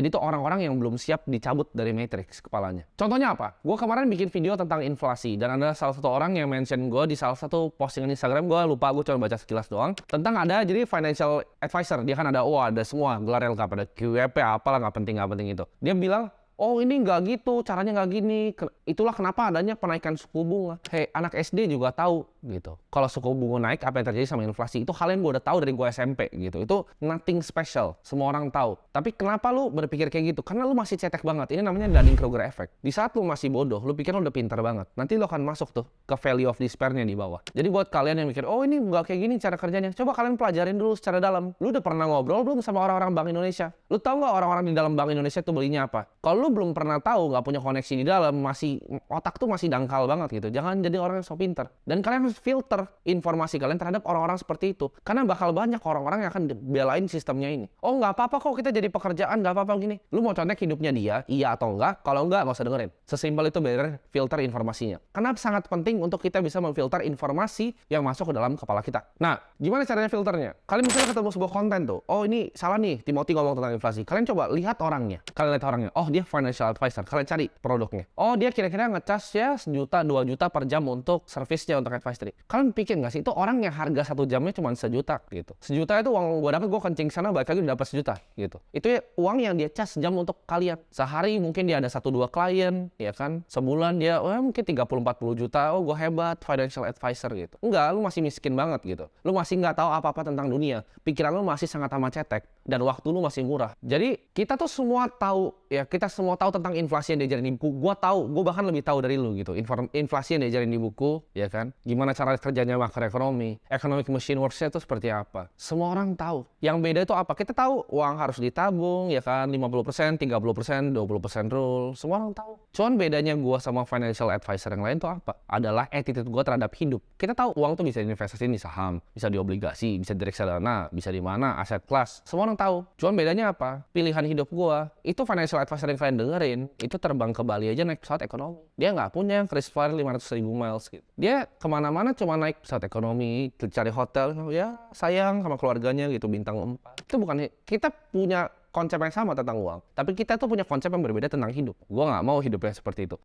Jadi itu orang-orang yang belum siap dicabut dari matrix kepalanya. Contohnya apa? Gue kemarin bikin video tentang inflasi, dan ada salah satu orang yang mention gue di salah satu postingan Instagram, gue lupa, gue cuma baca sekilas doang. Tentang ada jadi financial advisor, dia kan ada, ada semua gelar lengkap, ada QWP, apalah, nggak penting itu. Dia bilang, oh ini nggak gitu, caranya nggak gini. Itulah kenapa adanya penaikan suku bunga. Hei, anak SD juga tahu gitu. Kalau suku bunga naik, apa yang terjadi sama inflasi? Itu hal yang gue udah tahu dari gue SMP gitu. Itu nothing special, semua orang tahu. Tapi kenapa lu berpikir kayak gitu? Karena lu masih cetek banget. Ini namanya Dunning-Kruger effect. Di saat lu masih bodoh, lu pikir lu udah pintar banget. Nanti lu akan masuk tuh ke value of despair-nya di bawah. Jadi buat kalian yang mikir, oh ini nggak kayak gini cara kerjanya, coba kalian pelajarin dulu secara dalam. Lu udah pernah ngobrol belum sama orang-orang Bank Indonesia? Lu tahu nggak orang-orang di dalam Bank Indonesia tuh belinya apa? Kalau lu belum pernah tahu, nggak punya koneksi di dalam, masih otak tuh masih dangkal banget gitu. Jangan jadi orang yang so pinter. Dan kalian harus filter informasi kalian terhadap orang-orang seperti itu. Karena bakal banyak orang-orang yang akan belain sistemnya ini. Oh nggak apa-apa kok kita jadi pekerjaan, nggak apa-apa gini. Lu mau contek hidupnya dia, iya atau enggak? Kalau enggak, nggak usah dengerin. Sesimpel itu bener filter informasinya. Karena sangat penting untuk kita bisa memfilter informasi yang masuk ke dalam kepala kita. Nah, gimana caranya filternya? Kalian misalnya ketemu sebuah konten tuh, oh ini salah nih, Timothy ngomong tentang inflasi. Kalian coba lihat orangnya. Kalian lihat orangnya, oh dia financial advisor. Kalian cari produknya. Oh dia kira-kira ngecas ya 1 juta 2 juta per jam untuk servisnya, untuk advisory. Kalian pikir nggak sih itu orang yang harga 1 jamnya cuma 1 juta gitu. 1 juta itu uang gue dapat, gue kencing sana balik lagi dapat 1 juta gitu. Itu ya uang yang dia cas jam untuk kalian. Sehari mungkin dia ada 1-2 klien, ya kan. Sebulan dia mungkin 30-40 juta. Oh gue hebat financial advisor gitu. Enggak, lu masih miskin banget gitu. Lu masih nggak tahu apa-apa tentang dunia. Pikiran lu masih sangat amat cetek dan waktu lu masih murah. Jadi kita tuh semua tahu ya, kita semua tahu tentang inflasi yang diajarin di buku. Gue tahu, gue bahkan lebih tahu dari lu gitu. Inflasi yang diajarin di buku, ya kan? Gimana cara kerjanya makroekonomi, economic machine works-nya itu seperti apa. Semua orang tahu. Yang beda itu apa? Kita tahu uang harus ditabung, ya kan? 50%, 30%, 20% rule. Semua orang tahu. Cuman bedanya gue sama financial advisor yang lain tuh apa? Adalah attitude gue terhadap hidup. Kita tahu uang tuh bisa diinvestasiin di saham, bisa di obligasi, bisa di reksadana, bisa di mana, aset kelas. Semua orang tahu. Cuman bedanya apa? Pilihan hidup gue, itu financial advisor yang kalian dengerin, itu terbang ke Bali aja naik pesawat ekonomi. Dia nggak punya Kris Flyer 500.000 miles gitu. Dia kemana-mana cuma naik pesawat ekonomi, cari hotel, ya sayang sama keluarganya gitu, bintang 4. Itu bukan, kita punya konsep yang sama tentang uang, tapi kita tuh punya konsep yang berbeda tentang hidup. Gue nggak mau hidupnya seperti itu.